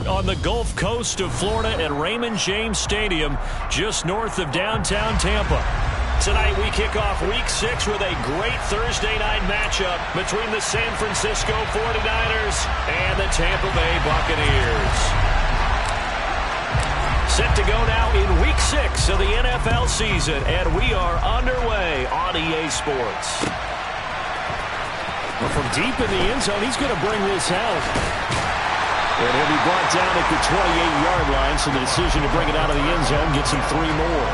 on the Gulf Coast of Florida at Raymond James Stadium, just north of downtown Tampa. Tonight we kick off Week 6 with a great Thursday night matchup between the San Francisco 49ers and the Tampa Bay Buccaneers. Set to go now in Week 6 of the NFL season, and we are underway on EA Sports. From deep in the end zone, he's going to bring this out. And he'll be brought down at the 28-yard line, so the decision to bring it out of the end zone gets him 3 more.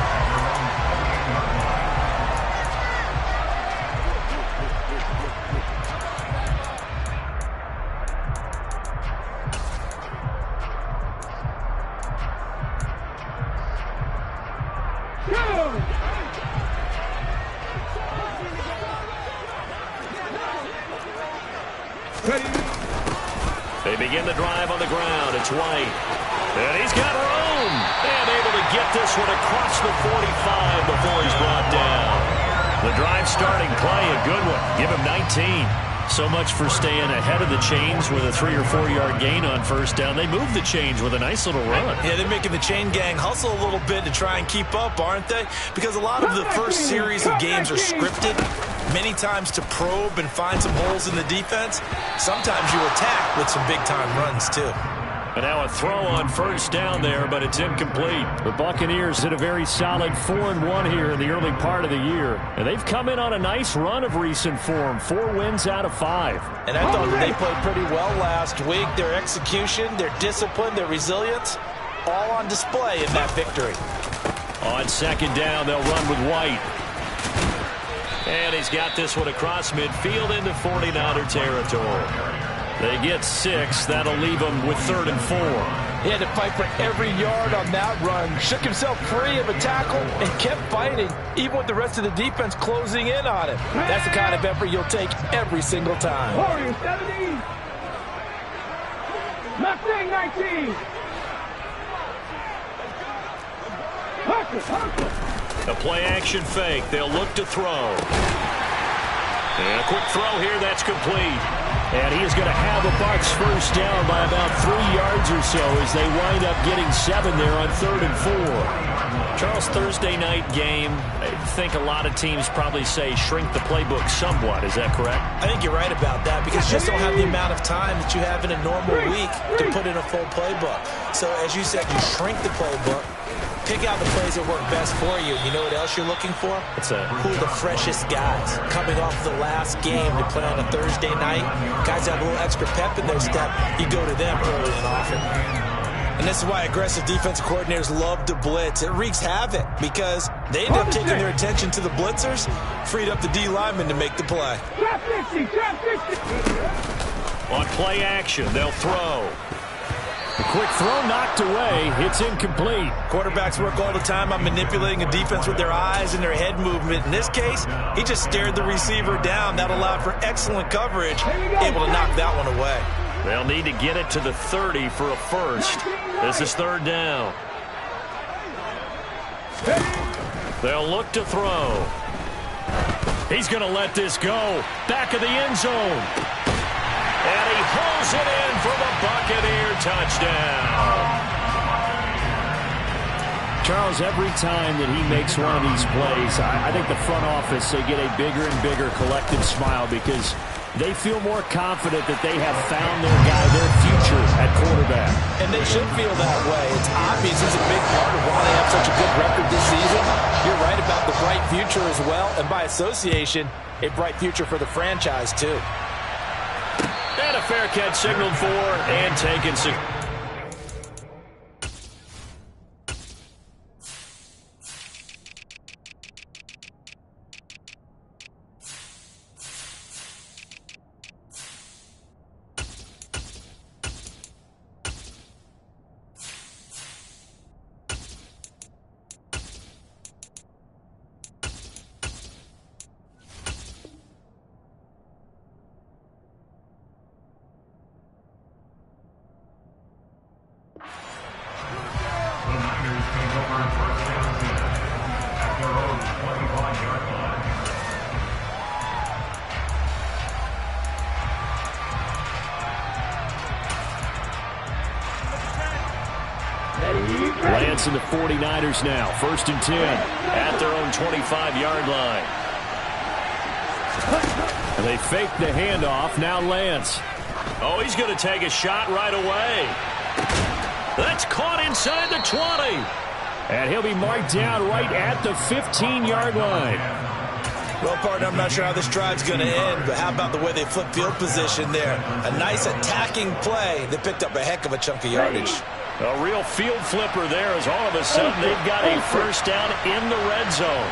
They begin the drive on the ground. It's White. And he's got room. And able to get this one across the 45 before he's brought down. The drive starting play, a good one. Give him 19. So much for staying ahead of the chains with a 3 or 4 yard gain on first down. They move the chains with a nice little run. Yeah, they're making the chain gang hustle a little bit to try and keep up, aren't they? Because a lot of the first series of games are scripted, many times to probe and find some holes in the defense. Sometimes you attack with some big-time runs, too. And now a throw on first down there, but it's incomplete. The Buccaneers hit a very solid 4-1 here in the early part of the year. And they've come in on a nice run of recent form. 4 wins out of 5. And I thought that they played pretty well last week. Their execution, their discipline, their resilience, all on display in that victory. On second down, they'll run with White. And he's got this one across midfield into 49er territory. They get 6. That'll leave them with 3rd and 4. He had to fight for every yard on that run. Shook himself free of a tackle and kept fighting, even with the rest of the defense closing in on him. That's the kind of effort you'll take every single time. Warriors 17. Mustang 19. A play-action fake. They'll look to throw. And a quick throw here. That's complete. And he is going to have the Bucs first down by about 3 yards or so as they wind up getting 7 there on 3rd and 4. Charles, Thursday night game, I think a lot of teams probably say shrink the playbook somewhat. Is that correct? I think you're right about that because you just don't have the amount of time that you have in a normal week to put in a full playbook. So as you said, you shrink the playbook. Pick out the plays that work best for you. You know what else you're looking for? What's that? Who are the freshest guys coming off the last game to play on a Thursday night? Guys that have a little extra pep in their step. You go to them early and often. And this is why aggressive defensive coordinators love to blitz. It wreaks havoc because they end up taking their attention to the blitzers, freed up the D linemen to make the play. On play action, they'll throw. A quick throw knocked away. It's incomplete. Quarterbacks work all the time on manipulating a defense with their eyes and their head movement. In this case, he just stared the receiver down. That allowed for excellent coverage, able to knock that one away. They'll need to get it to the 30 for a first. This is 3rd down. They'll look to throw. He's going to let this go. Back of the end zone. And he hauls it in for the Buccaneer touchdown. Charles, every time that he makes one of these plays, I think the front office, they get a bigger and bigger collective smile because they feel more confident that they have found their guy, their future at quarterback. And they should feel that way. It's obvious he's a big part of why they have such a good record this season. You're right about the bright future as well, and by association, a bright future for the franchise too. And a fair catch signaled for and taken. facing the 49ers now. 1st and 10 at their own 25-yard line. And they fake the handoff. Now Lance. Oh, he's going to take a shot right away. That's caught inside the 20. And he'll be marked down right at the 15-yard line. Well, partner, I'm not sure how this drive's going to end, but how about the way they flip field position there? A nice attacking play that picked up a heck of a chunk of yardage. A real field flipper there as all of a sudden they've got a first down in the red zone.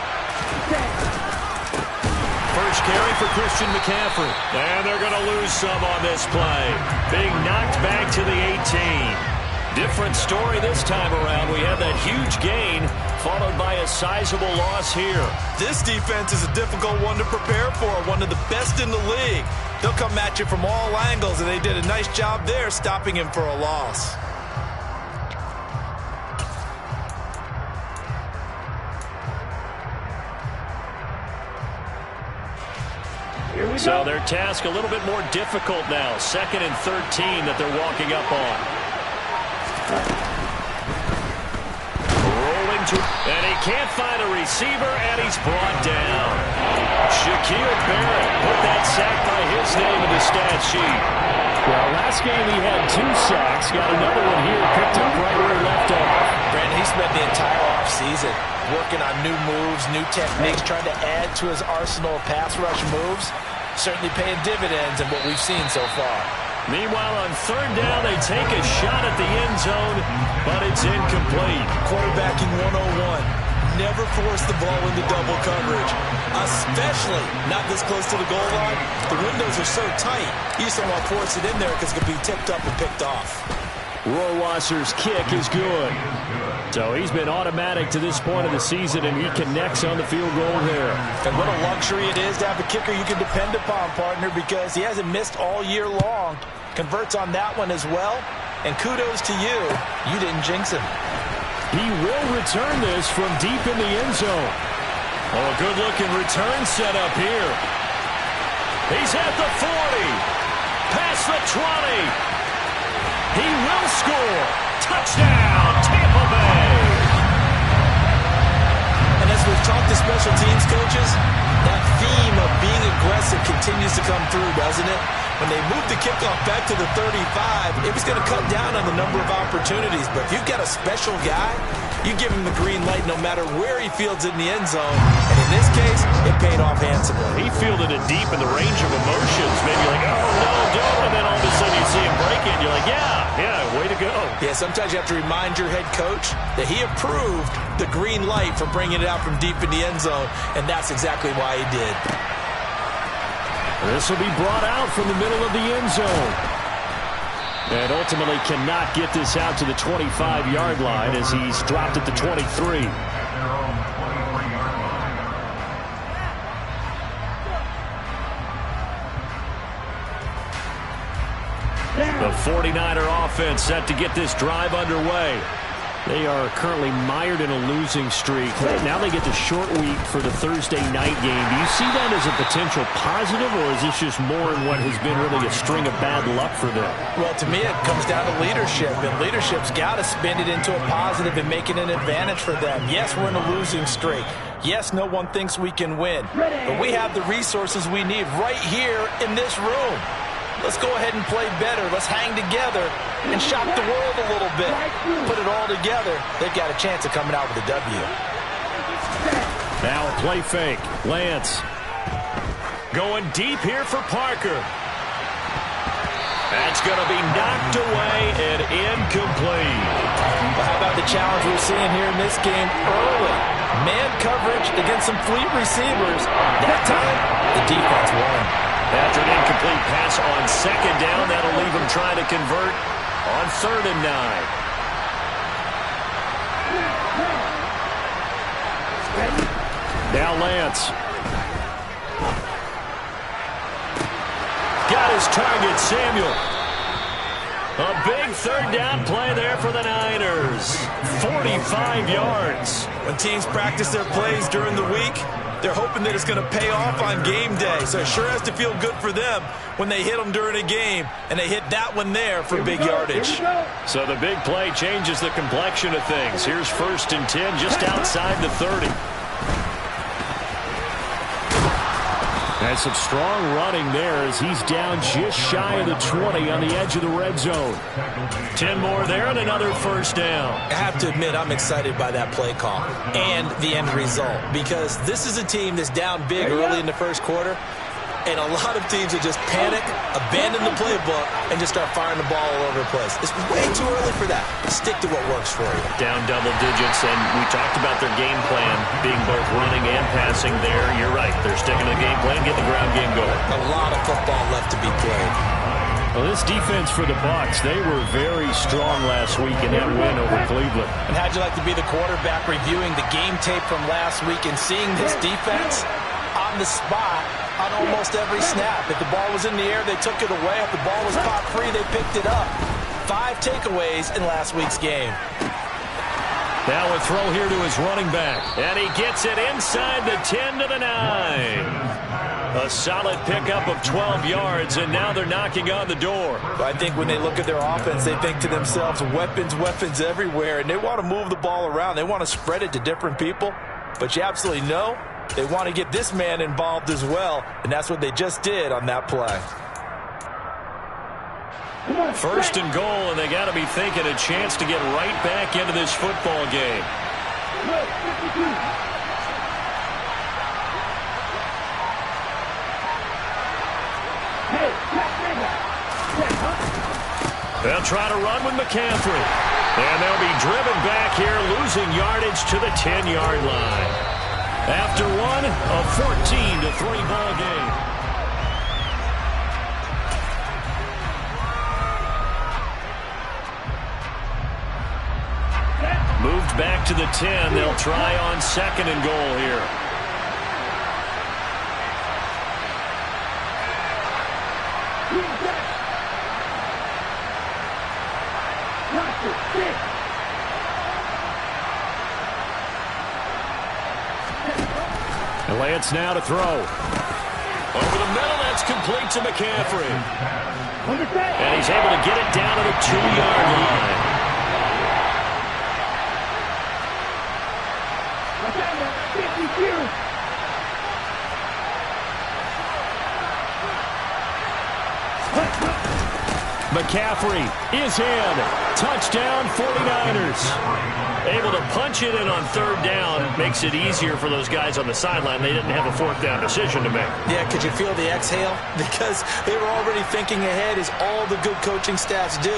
First carry for Christian McCaffrey. And they're going to lose some on this play. Being knocked back to the 18. Different story this time around. We have that huge gain followed by a sizable loss here. This defense is a difficult one to prepare for, one of the best in the league. They'll come at you from all angles, and they did a nice job there stopping him for a loss. So their task a little bit more difficult now. 2nd and 13 that they're walking up on. Rolling to, and he can't find a receiver, and he's brought down. Shaquille Barrett put that sack by his name in the stat sheet. Well, last game he had 2 sacks. Got another one here, picked up right where he left off. Brandon, he spent the entire offseason working on new moves, new techniques, trying to add to his arsenal of pass rush moves. Certainly paying dividends in what we've seen so far. Meanwhile, on 3rd down, they take a shot at the end zone, but it's incomplete. Quarterbacking 101. Never force the ball into double coverage, especially not this close to the goal line. The windows are so tight, you just don't want to force it in there because it could be tipped up and picked off. Rohrwasser's kick is good. So he's been automatic to this point of the season, and he connects on the field goal there. And what a luxury it is to have a kicker you can depend upon, partner, because he hasn't missed all year long. Converts on that one as well. And kudos to you. You didn't jinx him. He will return this from deep in the end zone. Oh, a good-looking return set up here. He's at the 40. Past the 20. He will score. Touchdown, Tampa Bay. And as we've talked to special teams coaches, that theme of being aggressive continues to come through, doesn't it? When they moved the kickoff back to the 35, it was going to cut down on the number of opportunities. But if you've got a special guy, you give him the green light no matter where he fields it in the end zone. And in this case, it paid off handsomely. He fielded it deep in the range of emotions. Maybe like, oh, no, don't. And then all of a sudden you see him break it, and you're like, yeah, way to go. Yeah, sometimes you have to remind your head coach that he approved the green light for bringing it out from deep in the end zone, and that's exactly why he did. This will be brought out from the middle of the end zone. And ultimately cannot get this out to the 25-yard line as he's dropped at the 23. The 49er offense set to get this drive underway. They are currently mired in a losing streak. Now they get the short week for the Thursday night game. Do you see that as a potential positive, or is this just more in what has been really a string of bad luck for them? Well, to me, it comes down to leadership, and leadership's got to spin it into a positive and make it an advantage for them. Yes, we're in a losing streak. Yes, no one thinks we can win, but we have the resources we need right here in this room. Let's go ahead and play better. Let's hang together and shock the world a little bit. Put it all together. They've got a chance of coming out with a W. Now a play fake. Lance going deep here for Parker. That's going to be knocked away and incomplete. Well, how about the challenge we're seeing here in this game early? Man coverage against some fleet receivers. That time, the defense won. After an incomplete pass on 2nd down, that'll leave him trying to convert on 3rd and 9. Now Lance. Got his target, Samuel. A big 3rd down play there for the Niners. 45 yards. When teams practice their plays during the week, They're hoping that it's going to pay off on game day, so it sure has to feel good for them when they hit them during a game, and they hit that one there for big yardage. So the big play changes the complexion of things. Here's 1st and 10 just outside the 30. And some strong running there as he's down just shy of the 20 on the edge of the red zone. 10 more there and another 1st down. I have to admit, I'm excited by that play call and the end result, because this is a team that's down big early in the first quarter, and a lot of teams will just panic, abandon the playbook, and just start firing the ball all over the place. It's way too early for that. Stick to what works for you. Down double digits, and we talked about their game plan being both running and passing there. You're right. They're sticking to the game plan, getting the ground game going. A lot of football left to be played. Well, this defense for the Bucs, they were very strong last week in that win over Cleveland. And how'd you like to be the quarterback reviewing the game tape from last week and seeing this defense on the spot on almost every snap? If the ball was in the air, they took it away. If the ball was caught free, they picked it up. 5 takeaways in last week's game. Now a throw here to his running back. And he gets it inside the 10 to the 9. A solid pickup of 12 yards, and now they're knocking on the door. I think when they look at their offense, they think to themselves, weapons, weapons everywhere, and they want to move the ball around. They want to spread it to different people, but you absolutely know they want to get this man involved as well, and that's what they just did on that play. 1st and goal, and they got to be thinking a chance to get right back into this football game. They'll try to run with McCaffrey. And they'll be driven back here, losing yardage to the 10-yard line. After one, a 14-3 ball game. Moved back to the 10. They'll try on 2nd and goal here. And Lance now to throw. Over the middle, that's complete to McCaffrey. And he's able to get it down to the 2-yard line. McCaffrey is in. Touchdown, 49ers. Able to punch it in on 3rd down. Makes it easier for those guys on the sideline. They didn't have a 4th down decision to make. Yeah, could you feel the exhale? Because they were already thinking ahead, as all the good coaching staffs do.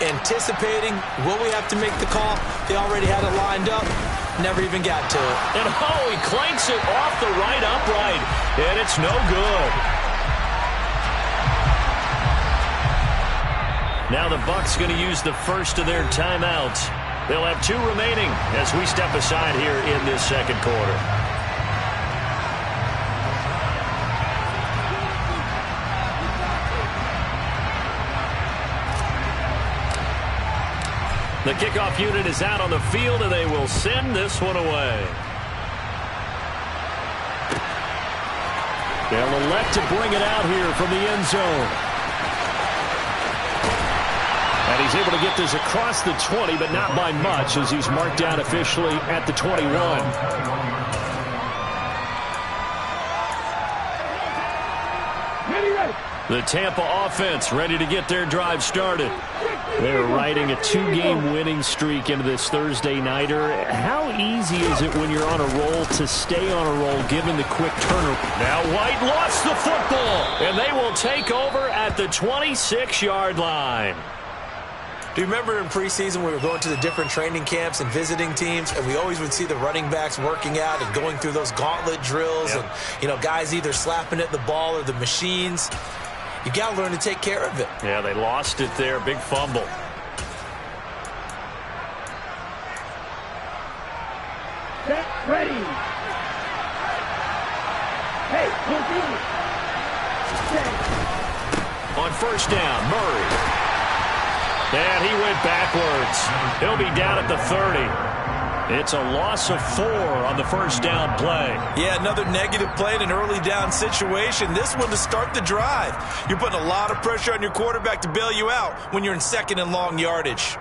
Anticipating, will we have to make the call? They already had it lined up. Never even got to it. And he clanks it off the right upright. And it's no good. Now the Bucs going to use the first of their timeouts. They'll have 2 remaining as we step aside here in this 2nd quarter. The kickoff unit is out on the field, and they will send this one away. They'll elect to bring it out here from the end zone. And he's able to get this across the 20, but not by much, as he's marked down officially at the 21. The Tampa offense ready to get their drive started. They're riding a 2-game winning streak into this Thursday nighter. How easy is it when you're on a roll to stay on a roll given the quick turnover? Now White lost the football, and they will take over at the 26-yard line. Do you remember in preseason we were going to the different training camps and visiting teams, and we always would see the running backs working out and going through those gauntlet drills, and, you know, guys either slapping at the ball or the machines. You got to learn to take care of it. Yeah, they lost it there. Big fumble. Set, ready. Hey, on 1st down, Murray. And he went backwards. He'll be down at the 30. It's a loss of 4 on the first down play. Yeah, another negative play in an early down situation. This one to start the drive. You're putting a lot of pressure on your quarterback to bail you out when you're in second and long yardage.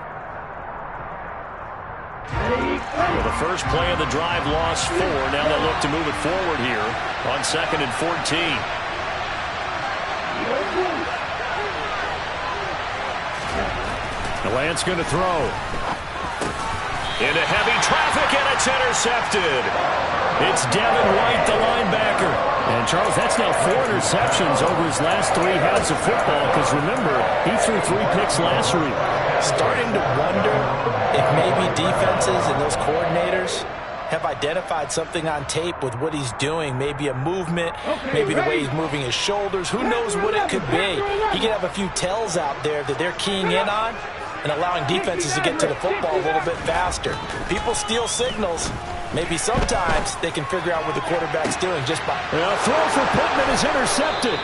Well, the first play of the drive lost 4. Now they'll look to move it forward here on 2nd and 14. Lance going to throw. Into heavy traffic, and it's intercepted. It's Devin White, the linebacker. And, Charles, that's now 4 interceptions over his last 3 halves of football, because, remember, he threw 3 picks last week. Starting to wonder if maybe defenses and those coordinators have identified something on tape with what he's doing. Maybe a movement, maybe the way he's moving his shoulders. Who knows what it could be? He could have a few tells out there that they're keying in on and allowing defenses to get to the football a little bit faster. People steal signals. Maybe sometimes they can figure out what the quarterback's doing just by... A throw for Pittman is intercepted.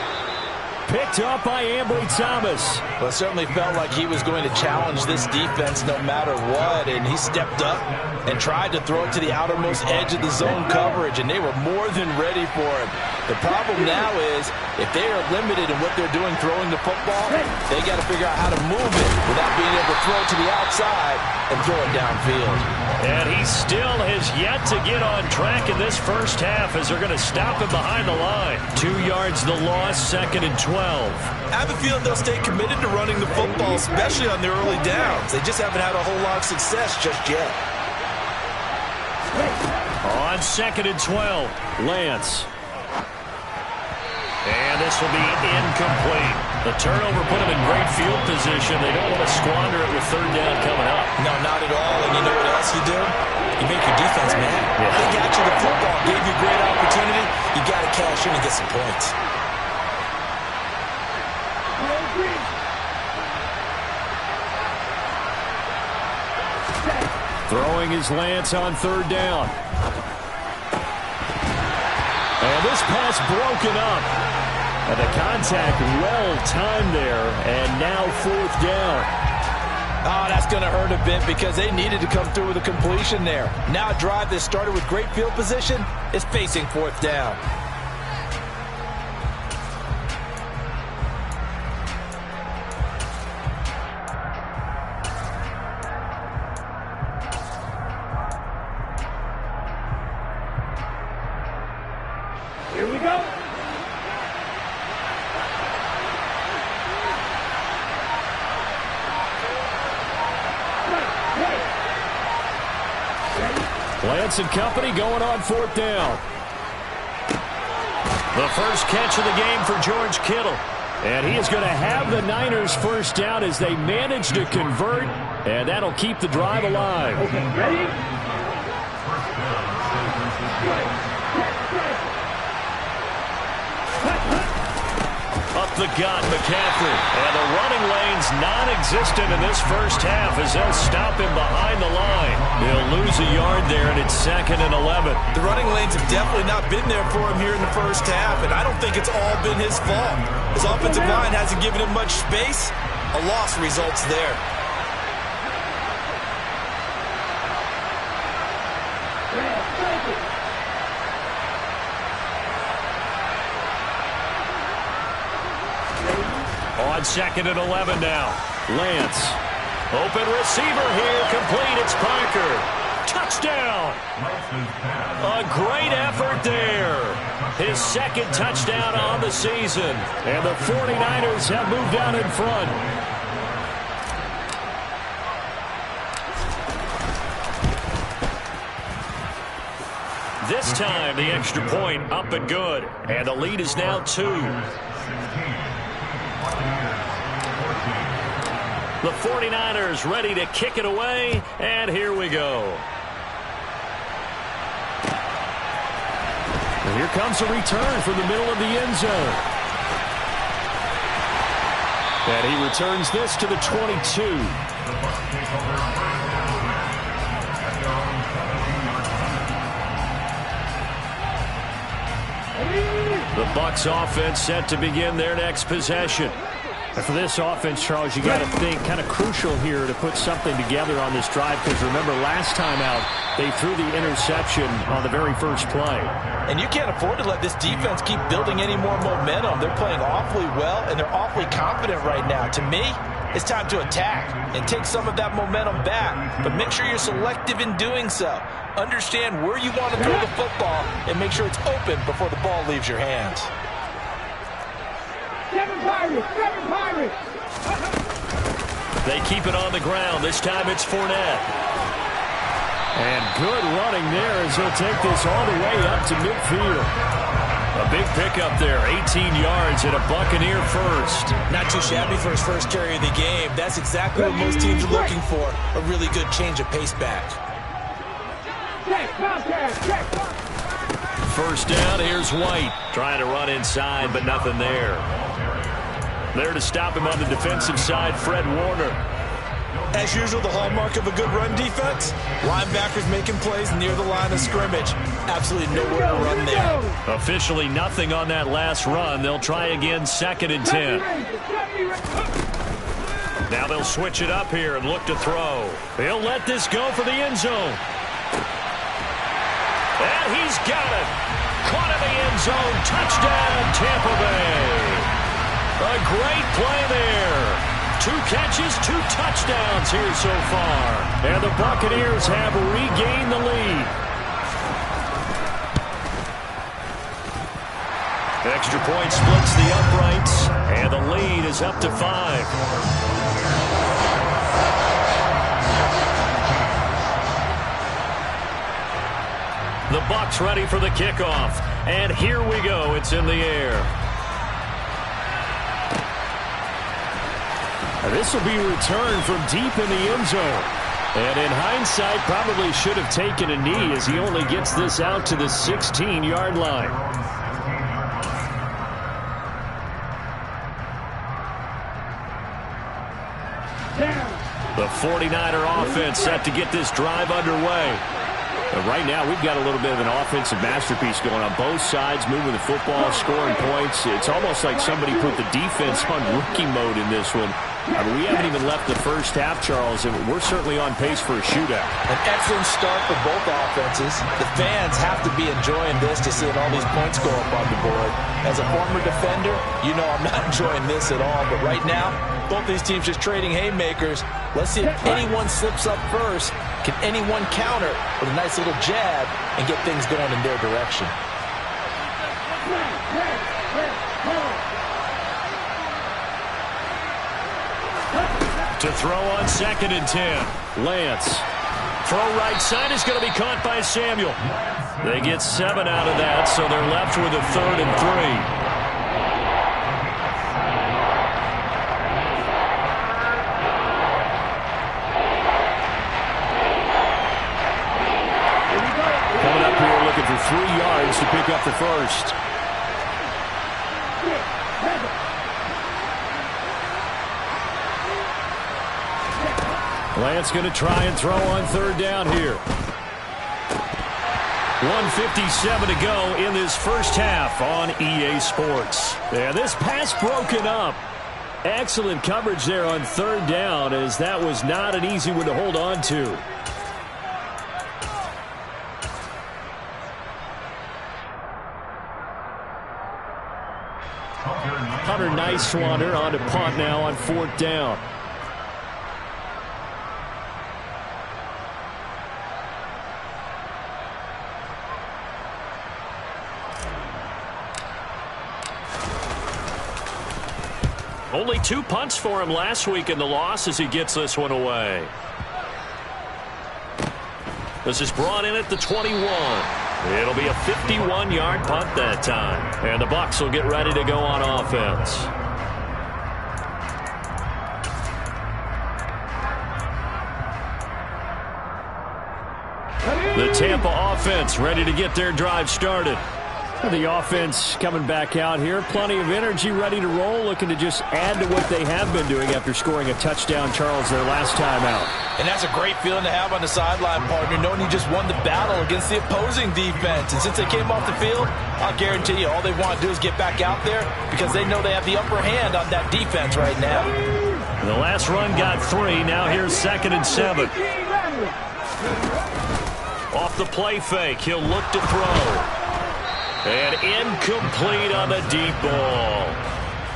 Picked up by Ambry Thomas. Well, it certainly felt like he was going to challenge this defense no matter what, and he stepped up and tried to throw it to the outermost edge of the zone coverage, and they were more than ready for him. The problem now is if they are limited in what they're doing throwing the football, they got to figure out how to move it without being able to throw it to the outside and throw it downfield. And he still has yet to get on track in this first half as they're going to stop him behind the line. 2 yards the loss, 2nd and 12. I have a feeling they'll stay committed to running the football, especially on their early downs. They just haven't had a whole lot of success just yet. On 2nd and 12, Lance. And this will be incomplete. The turnover put them in great field position. They don't want to squander it with 3rd down coming up. No, not at all. And you know what else you do? You make your defense mad. Yeah. They got you the football, gave you a great opportunity. You got to cash in and get some points. Throwing is Lance on 3rd down. And this pass broken up. And the contact well-timed there. And now 4th down. Oh, that's going to hurt a bit because they needed to come through with a completion there. Now a drive that started with great field position is facing 4th down. Here we go. Lance and company going on 4th down. The first catch of the game for George Kittle. And he is going to have the Niners 1st down as they manage to convert. And that'll keep the drive alive. Okay, ready? Up the gut, McCaffrey. And the running lane's non-existent in this first half as they'll stop him behind the line. He'll lose a yard there, and it's 2nd and 11. The running lanes have definitely not been there for him here in the first half, and I don't think it's all been his fault. His offensive line hasn't given him much space. A loss results there. On 2nd and 11 now. Lance. Open receiver here. Complete. It's Parker. Touchdown. A great effort there. His 2nd touchdown on the season. And the 49ers have moved out in front. This time the extra point up and good. And the lead is now 2. The 49ers ready to kick it away, and here we go. And here comes a return from the middle of the end zone. And he returns this to the 22. The Bucs offense set to begin their next possession. And for this offense, Charles, you got to think kind of crucial here to put something together on this drive, because remember last time out they threw the interception on the very first play. And you can't afford to let this defense keep building any more momentum. They're playing awfully well, and they're awfully confident right now. To me, it's time to attack and take some of that momentum back, but make sure you're selective in doing so. Understand where you want to throw the football and make sure it's open before the ball leaves your hands. Seven Pirates! They keep it on the ground. This time it's Fournette. And good running there as he'll take this all the way up to midfield. A big pickup there, 18 yards and a Buccaneer first. Not too shabby for his first carry of the game. That's exactly what most teams are looking for, a really good change of pace back. First down, here's White. Trying to run inside, but nothing there. There to stop him on the defensive side, Fred Warner. As usual, the hallmark of a good run defense, linebackers making plays near the line of scrimmage. Absolutely nowhere to run there. Officially nothing on that last run. They'll try again, 2nd and 10. Now they'll switch it up here and look to throw. He'll let this go for the end zone. And he's got it. Caught in the end zone. Touchdown, Tampa Bay. A great play there. 2 catches, 2 touchdowns here so far. And the Buccaneers have regained the lead. Extra point splits the uprights, and the lead is up to 5. The Bucs ready for the kickoff. And here we go. It's in the air. This will be returned from deep in the end zone. And in hindsight, probably should have taken a knee as he only gets this out to the 16-yard line. The 49er offense set to get this drive underway. But right now, we've got a little bit of an offensive masterpiece going on both sides, moving the football, scoring points. It's almost like somebody put the defense on rookie mode in this one. I mean, we haven't even left the first half, Charles, and we're certainly on pace for a shootout. An excellent start for both offenses. The fans have to be enjoying this to seeing all these points go up on the board. As a former defender, you know I'm not enjoying this at all. But right now, both these teams just trading haymakers. Let's see if anyone slips up first. Can anyone counter with a nice little jab and get things going in their direction? To throw on 2nd and 10. Lance. Throw right side is going to be caught by Samuel. They get 7 out of that, so they're left with a 3rd and 3. For 3 yards to pick up the first. Lance going to try and throw on 3rd down here. 1:57 to go in this first half on EA Sports. Yeah, this pass broken up. Excellent coverage there on 3rd down, as that was not an easy one to hold on to. Hunter Nice-Swanner on to punt now on 4th down. Only 2 punts for him last week in the loss as he gets this one away. This is brought in at the 21. It'll be a 51-yard punt that time. And the Bucs will get ready to go on offense. The Tampa offense ready to get their drive started. The offense coming back out here. Plenty of energy, ready to roll, looking to just add to what they have been doing after scoring a touchdown, Charles, their last time out. And that's a great feeling to have on the sideline, partner, knowing you just won the battle against the opposing defense. And since they came off the field, I'll guarantee you all they want to do is get back out there because they know they have the upper hand on that defense right now. The last run got 3. Now here's 2nd and 7. Off the play fake, he'll look to throw. And incomplete on the deep ball.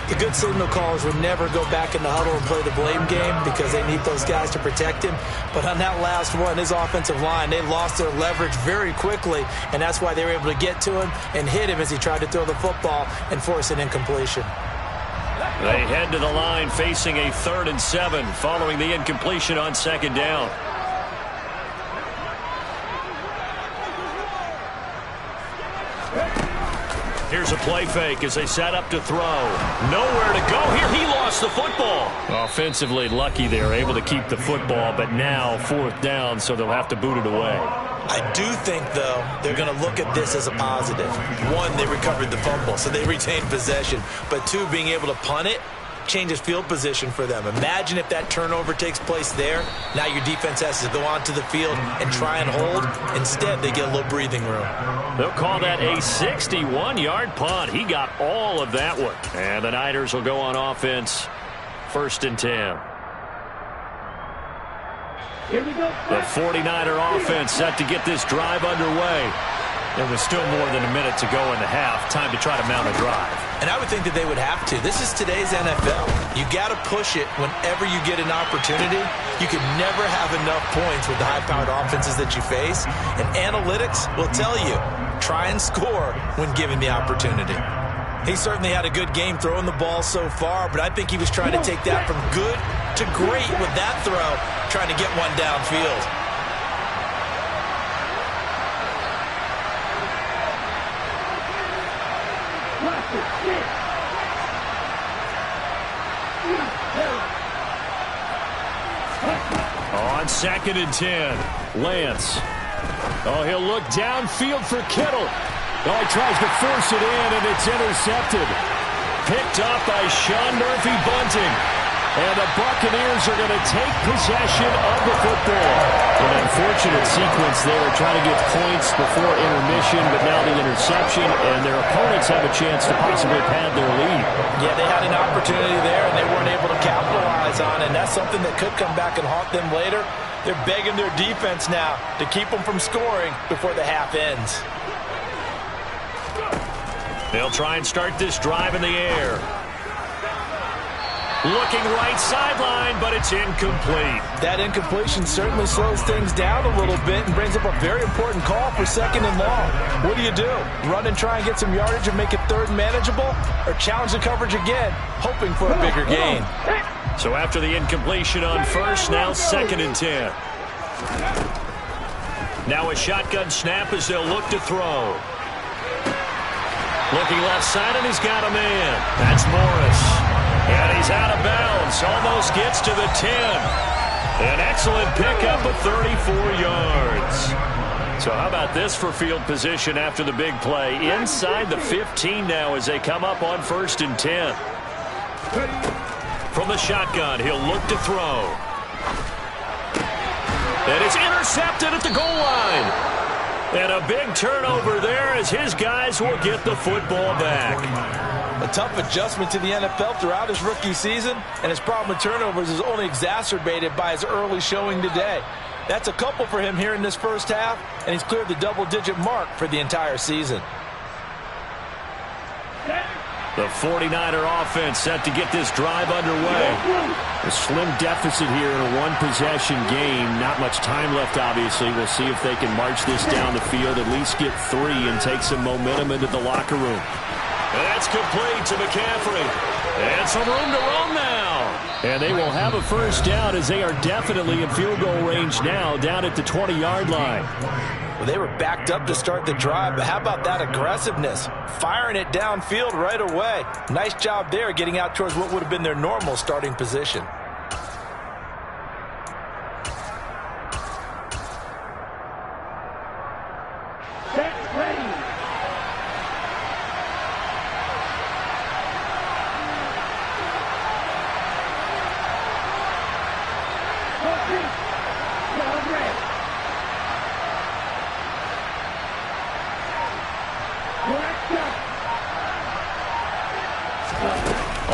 The good signal callers would never go back in the huddle and play the blame game because they need those guys to protect him. But on that last one, his offensive line, they lost their leverage very quickly, and that's why they were able to get to him and hit him as he tried to throw the football and force an incompletion. They head to the line facing a 3rd and 7 following the incompletion on 2nd down. Here's a play fake as they set up to throw. Nowhere to go here. He lost the football. Offensively lucky they're able to keep the football, but now 4th down, so they'll have to boot it away. I do think, though, they're going to look at this as a positive. 1, they recovered the fumble, so they retained possession. But 2, being able to punt it changes field position for them. Imagine if that turnover takes place there. Now your defense has to go onto the field and try and hold. Instead, they get a little breathing room. They'll call that a 61-yard punt. He got all of that one. And the Niners will go on offense. 1st and 10. Here we go. The 49er offense set to get this drive underway. There was still more than a minute to go in the half. Time to try to mount a drive. And I would think that they would have to. This is today's NFL. You got to push it whenever you get an opportunity. You can never have enough points with the high-powered offenses that you face. And analytics will tell you, try and score when given the opportunity. He certainly had a good game throwing the ball so far, but I think he was trying to take that from good to great with that throw, trying to get one downfield. On 2nd and 10, Lance. Oh, he'll look downfield for Kittle. Oh, he tries to force it in, and it's intercepted. Picked up by Sean Murphy-Bunting. And the Buccaneers are going to take possession of the football. An unfortunate sequence there, trying to get points before intermission, but now the interception, and their opponents have a chance to possibly pad their lead. Yeah, they had an opportunity there, and they weren't able to capitalize on it. And that's something that could come back and haunt them later. They're begging their defense now to keep them from scoring before the half ends. They'll try and start this drive in the air. Looking right sideline, but it's incomplete. That incompletion certainly slows things down a little bit and brings up a very important call for 2nd and long. What do you do? Run and try and get some yardage and make it 3rd and manageable? Or challenge the coverage again, hoping for a bigger gain? So after the incompletion on 1st, now 2nd and 10. Now a shotgun snap as they'll look to throw. Looking left side, and he's got a man. That's Morris. And he's out of bounds. Almost gets to the 10. An excellent pickup of 34 yards. So how about this for field position after the big play? Inside the 15 now as they come up on 1st and 10. From the shotgun, he'll look to throw. And it's intercepted at the goal line. And a big turnover there as his guys will get the football back. A tough adjustment to the NFL throughout his rookie season, and his problem with turnovers is only exacerbated by his early showing today. That's a couple for him here in this first half, and he's cleared the double-digit mark for the entire season. The 49er offense set to get this drive underway. A slim deficit here in a one-possession game. Not much time left, obviously. We'll see if they can march this down the field, at least get 3, and take some momentum into the locker room. That's complete to McCaffrey. And some room to roam now. And they will have a first down as they are definitely in field goal range now, down at the 20-yard line. Well, they were backed up to start the drive, but how about that aggressiveness? Firing it downfield right away. Nice job there getting out towards what would have been their normal starting position.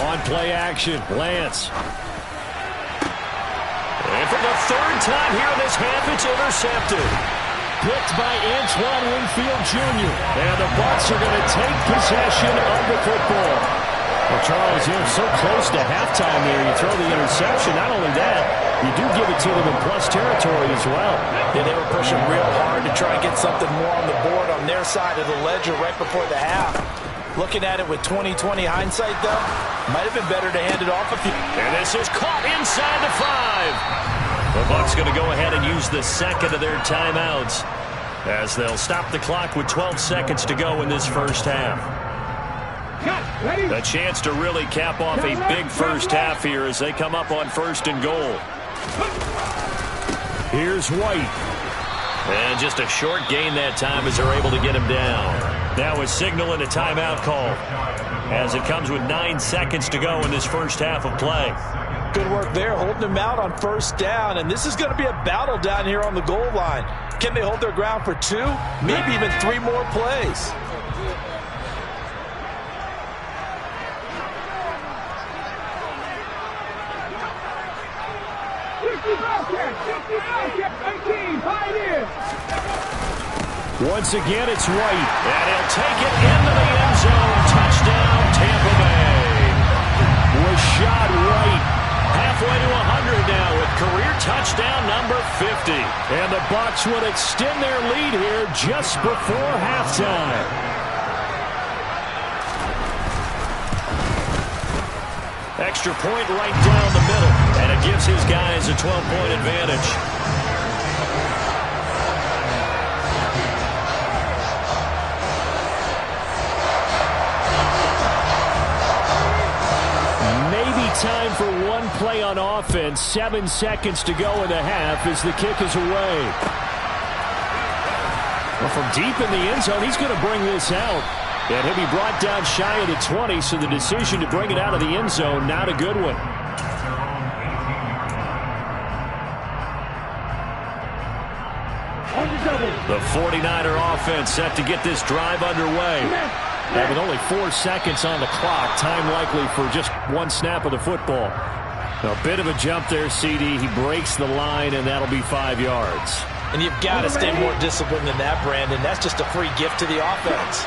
On play action, Lance. And for the third time here in this half, it's intercepted. Picked by Antoine Winfield Jr. And the Bucs are going to take possession of the football. Well, Charles, you're so close to halftime there. You throw the interception. Not only that, you do give it to them in plus territory as well. Yeah, they were pushing real hard to try and get something more on the board on their side of the ledger right before the half. Looking at it with 20/20 hindsight, though, might have been better to hand it off a few. And this is caught inside the 5. The Bucs going to go ahead and use the second of their timeouts as they'll stop the clock with 12 seconds to go in this first half. A chance to really cap off a big first half here as they come up on 1st and goal. Here's White. And just a short gain that time as they're able to get him down. Now is signaling a timeout call as it comes with 9 seconds to go in this first half of play. Good work there, holding them out on 1st down, and this is going to be a battle down here on the goal line. Can they hold their ground for 2, maybe even 3 more plays? Once again, it's White, and he'll take it into the end zone. Touchdown, Tampa Bay. Rashad White. Halfway to 100 now with career touchdown number 50. And the Bucs would extend their lead here just before halftime. Extra point right down the middle, and it gives his guys a 12-point advantage. Time for one play on offense. 7 seconds to go in the half as the kick is away. Well, from deep in the end zone, he's going to bring this out. And he'll be brought down shy of the 20, so the decision to bring it out of the end zone, not a good one. The 49er offense set to get this drive underway. And with only 4 seconds on the clock, time likely for just one snap of the football. A bit of a jump there, CD. He breaks the line, and that'll be 5 yards. And you've got to stay more disciplined than that, Brandon. That's just a free gift to the offense.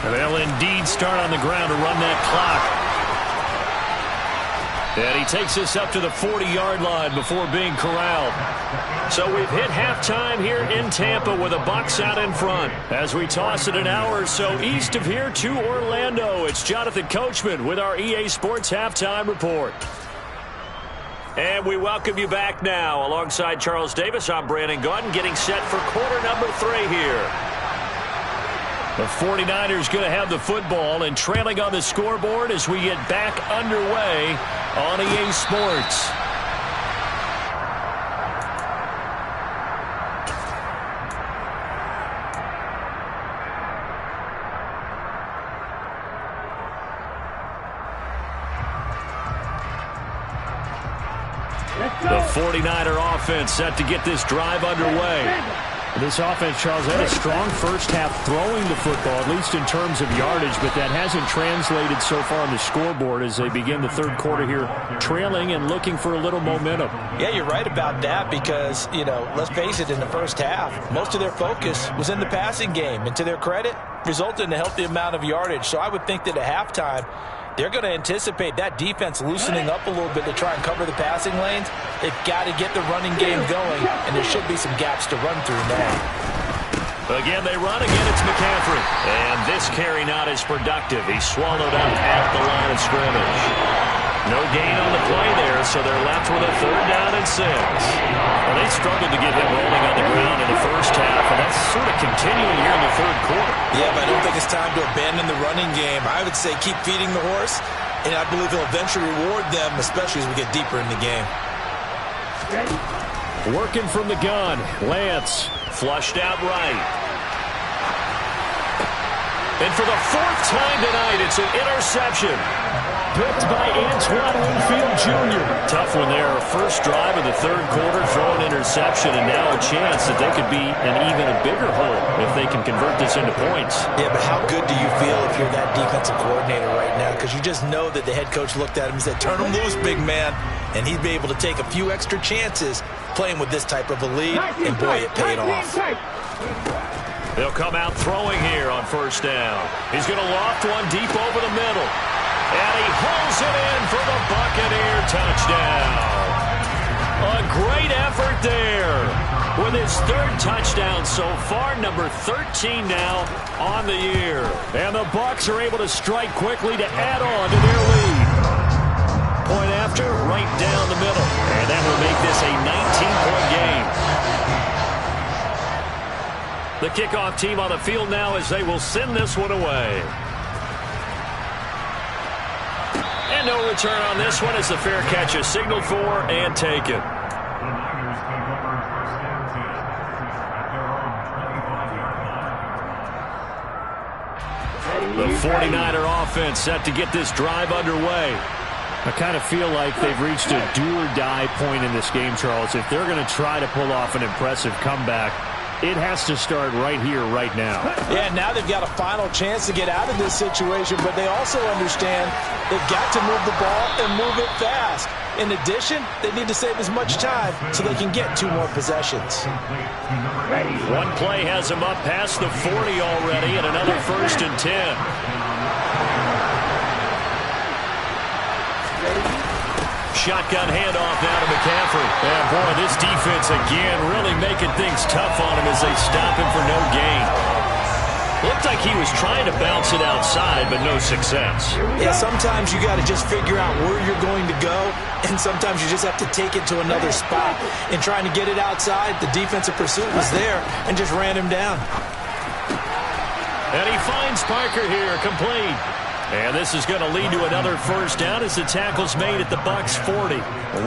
And they'll indeed start on the ground to run that clock. And he takes us up to the 40-yard line before being corralled. So we've hit halftime here in Tampa with the Bucs out in front. As we toss it an hour or so east of here to Orlando, it's Jonathan Coachman with our EA Sports Halftime Report. And we welcome you back now. Alongside Charles Davis, I'm Brandon Gaudin, getting set for quarter number 3 here. The 49ers going to have the football and trailing on the scoreboard as we get back underway on EA Sports. The 49er offense set to get this drive underway. This offense, Charles, had a strong first half throwing the football, at least in terms of yardage, but that hasn't translated so far on the scoreboard as they begin the third quarter here, trailing and looking for a little momentum. Yeah, you're right about that because, let's face it, in the first half, most of their focus was in the passing game, and to their credit, resulted in a healthy amount of yardage. So I would think that at halftime, they're going to anticipate that defense loosening up a little bit to try and cover the passing lanes. They've got to get the running game going, and there should be some gaps to run through now. Again, they run. Again, it's McCaffrey. And this carry not as productive. He's swallowed up at the line of scrimmage. No gain on the play there, so they're left with a 3rd down and 6. Well, they struggled to get him rolling on the ground in the first half, and that's sort of continuing here in the third quarter. Yeah, but I don't think it's time to abandon the running game. I would say keep feeding the horse, and I believe he'll eventually reward them, especially as we get deeper in the game. Working from the gun, Lance flushed out right. And for the 4th time tonight, it's an interception. picked by Antoine Winfield Jr. Tough one there. First drive of the third quarter, throw an interception, and now a chance that they could be an even a bigger hole if they can convert this into points. Yeah, but how good do you feel if you're that defensive coordinator right now? Because you just know that the head coach looked at him and said, turn him loose, big man. And he'd be able to take a few extra chances playing with this type of a lead, and boy, it paid off. They'll come out throwing here on first down. He's going to loft one deep over the middle. And he hauls it in for the Buccaneer touchdown. A great effort there with his third touchdown so far, number 13 now on the year. And the Bucs are able to strike quickly to add on to their lead. Point after, right down the middle. And that will make this a 19-point game. The kickoff team on the field now as they will send this one away. And no return on this one as the fair catch is signaled for and taken. The 49er offense set to get this drive underway. I kind of feel like they've reached a do-or-die point in this game, Charles. If they're going to try to pull off an impressive comeback, it has to start right here, right now. Yeah, now they've got a final chance to get out of this situation, but they also understand they've got to move the ball and move it fast. In addition, they need to save as much time so they can get 2 more possessions. One play has them up past the 40 already, and another 1st and 10. Shotgun handoff now to McCaffrey. And boy, this defense again really making things tough on him as they stop him for no gain. Looked like he was trying to bounce it outside, but no success. Yeah, sometimes you got to just figure out where you're going to go, and sometimes you just have to take it to another spot. In trying to get it outside, the defensive pursuit was there and just ran him down. And he finds Parker here, complete. And this is going to lead to another first down as the tackle's made at the Bucs 40.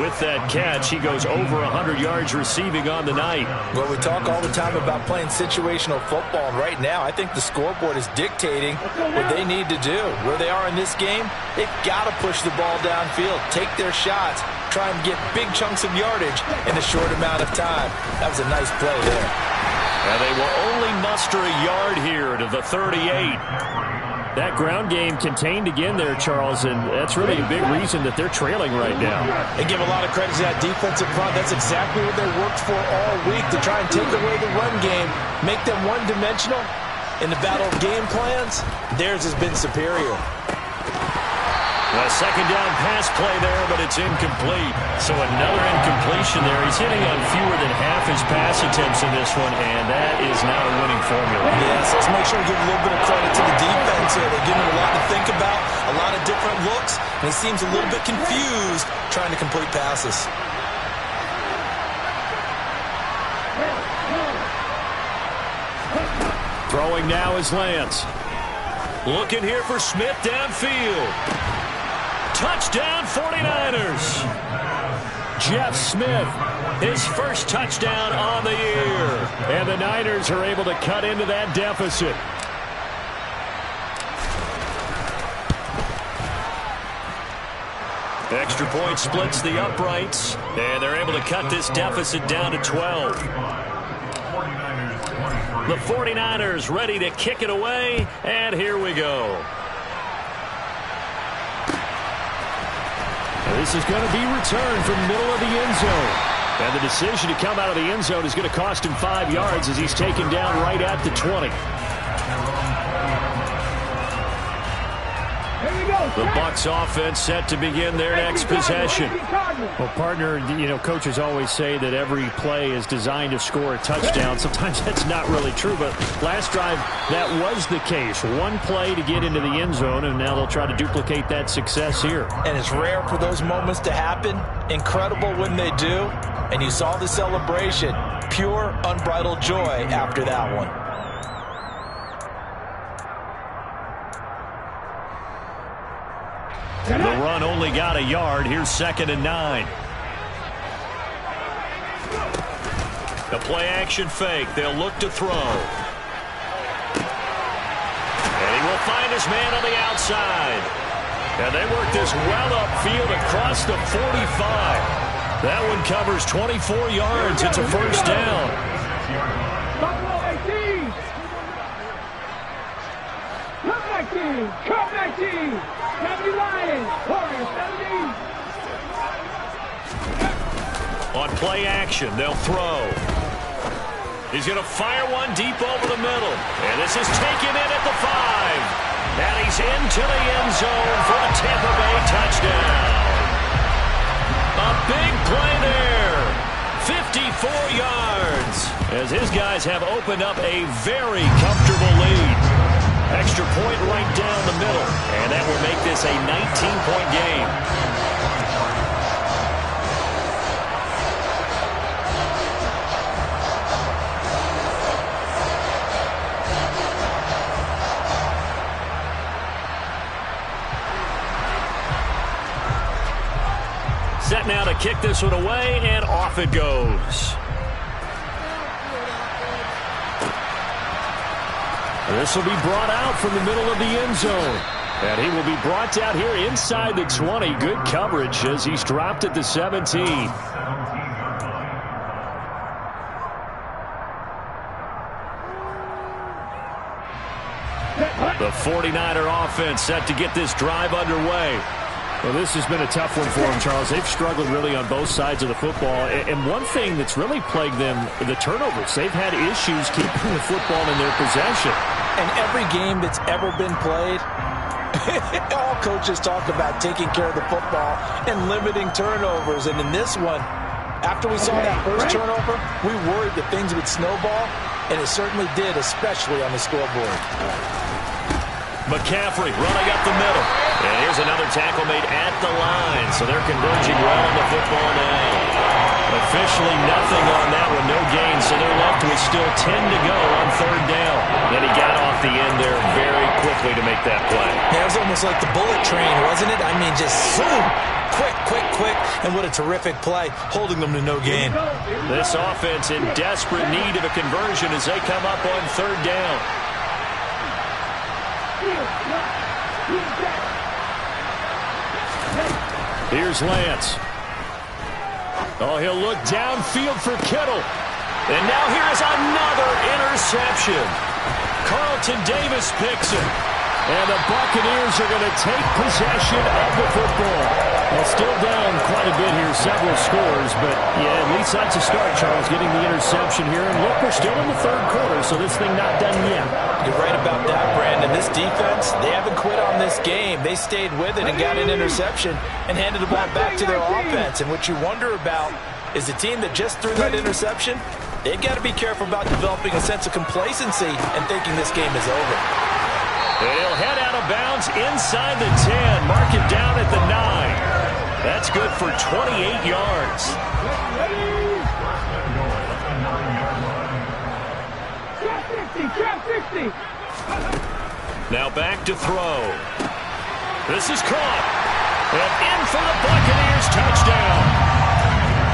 With that catch, he goes over 100 yards receiving on the night. Well, we talk all the time about playing situational football, and right now I think the scoreboard is dictating what they need to do. Where they are in this game, they've got to push the ball downfield, take their shots, try and get big chunks of yardage in a short amount of time. That was a nice play there. And they will only muster a yard here to the 38. That ground game contained again there, Charles, and that's really a big reason that they're trailing right now. They give a lot of credit to that defensive front. That's exactly what they worked for all week, to try and take away the run game, make them one-dimensional. In the battle of game plans, theirs has been superior. A second down pass play there, but it's incomplete. So another incompletion there. He's hitting on fewer than half his pass attempts in this one, and that is not a winning formula. Yes, let's make sure we give a little bit of credit to the defense here. They give him a lot to think about, a lot of different looks, and he seems a little bit confused trying to complete passes. Throwing now is Lance. Looking here for Smith downfield. Touchdown 49ers. Jeff Smith, his first touchdown on the year. And the Niners are able to cut into that deficit. Extra point splits the uprights, and they're able to cut this deficit down to 12. The 49ers ready to kick it away, and here we go. This is going to be returned from the middle of the end zone. And the decision to come out of the end zone is going to cost him 5 yards as he's taken down right at the 20. The Bucs offense set to begin their next possession. Well, partner, you know, coaches always say that every play is designed to score a touchdown. Sometimes that's not really true, but last drive, that was the case. One play to get into the end zone, and now they'll try to duplicate that success here. And it's rare for those moments to happen. Incredible when they do. And you saw the celebration. Pure, unbridled joy after that one. The run only got a yard. Here's 2nd and 9. The play action fake. They'll look to throw. And he will find his man on the outside. And they work this well upfield across the 45. That one covers 24 yards. It's a first down. Buffalo 18. Come 19. Come 19. 70 Lions. Warriors 17. On play action, they'll throw. He's going to fire one deep over the middle. And this is taken in at the 5. And he's into the end zone for a Tampa Bay touchdown. A big play there. 54 yards. As his guys have opened up a very comfortable lead. Extra point right down the middle. And that will make this a 19-point game. Set now to kick this one away, and off it goes. This will be brought out from the middle of the end zone. And he will be brought down here inside the 20. Good coverage as he's dropped at the 17. The 49er offense set to get this drive underway. Well, this has been a tough one for them, Charles. They've struggled really on both sides of the football. And one thing that's really plagued them, the turnovers. They've had issues keeping the football in their possession. And every game that's ever been played, all coaches talk about taking care of the football and limiting turnovers. And in this one, after we saw that first turnover, we worried that things would snowball, and it certainly did, especially on the scoreboard. McCaffrey running up the middle. And here's another tackle made at the line. So they're converging well on the football now. Officially nothing on that one. No gain. So they're left with still 10 to go on third down. Then he got off the end there very quickly to make that play. Yeah, it was almost like the bullet train, wasn't it? I mean, just zoom. Quick, quick, quick. And what a terrific play, holding them to no gain. This offense in desperate need of a conversion as they come up on third down. Here's Lance. Oh, he'll look downfield for Kittle. And now here's another interception. Carlton Davis picks it. And the Buccaneers are going to take possession of the football. Well, still down quite a bit here, several scores. But, yeah, at least that's a start, Charles, getting the interception here. And look, we're still in the third quarter, so this thing not done yet. You're right about that, Brandon. This defense, they haven't quit on this game. They stayed with it and got an interception and handed the ball back to their offense. And what you wonder about is the team that just threw that interception, they've got to be careful about developing a sense of complacency and thinking this game is over. He'll head out of bounds inside the 10. Mark it down at the 9. That's good for 28 yards. Trap 60. Now back to throw. This is caught. And in for the Buccaneers touchdown.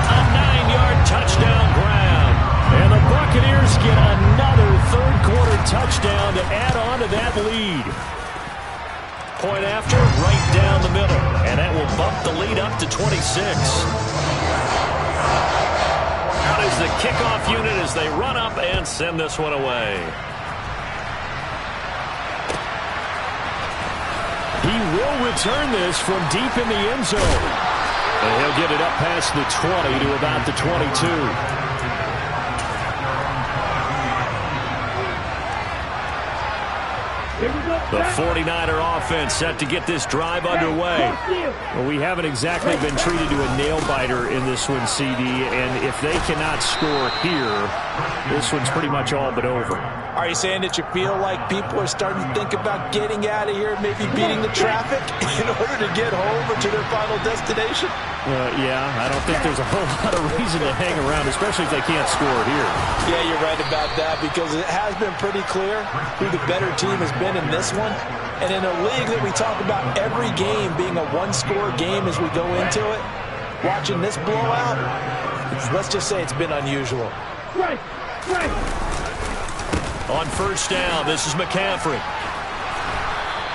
A 9-yard touchdown grab. And the Buccaneers get another third-quarter touchdown to add on to that lead. Point after, right down the middle. And that will bump the lead up to 26. Out is the kickoff unit as they run up and send this one away. He will return this from deep in the end zone. And he'll get it up past the 20 to about the 22. The 49er offense set to get this drive underway. Well, we haven't exactly been treated to a nail-biter in this one, CD, and if they cannot score here, this one's pretty much all but over. Are you saying that you feel like people are starting to think about getting out of here, maybe beating the traffic in order to get home or to their final destination? Yeah, I don't think there's a whole lot of reason to hang around, especially if they can't score here. Yeah, you're right about that, because it has been pretty clear who the better team has been in this one. And in a league that we talk about every game being a one-score game as we go into it, watching this blowout, let's just say it's been unusual. Right. On first down, this is McCaffrey.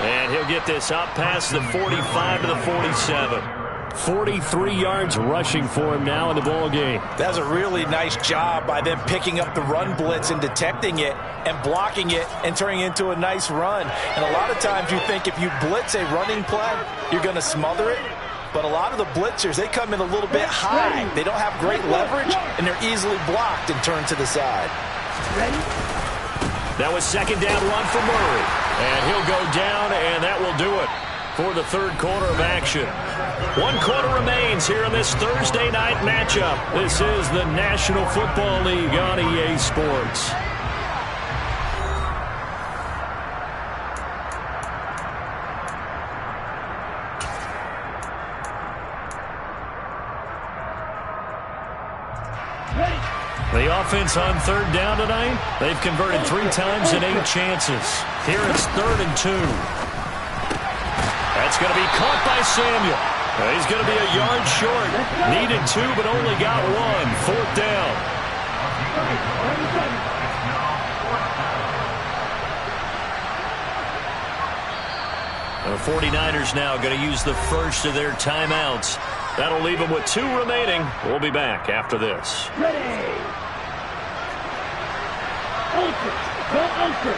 And he'll get this up past the 45 to the 47. 43 yards rushing for him now in the ball game. That's a really nice job by them picking up the run blitz and detecting it and blocking it and turning it into a nice run. And a lot of times you think if you blitz a running play, you're going to smother it. But a lot of the blitzers, they come in a little bit high. They don't have great leverage, and they're easily blocked and turned to the side. That was second down run for Murray. And he'll go down, and that will do it for the third quarter of action. 1 quarter remains here in this Thursday night matchup. This is the National Football League on EA Sports. The offense on third down tonight, they've converted 3 times in 8 chances. Here it's 3rd and 2. That's going to be caught by Samuel. He's going to be a yard short. Needed 2, but only got 1. 4th down. The 49ers now going to use the first of their timeouts. That'll leave them with 2 remaining. We'll be back after this. Ready. Ultra. Go Ultra.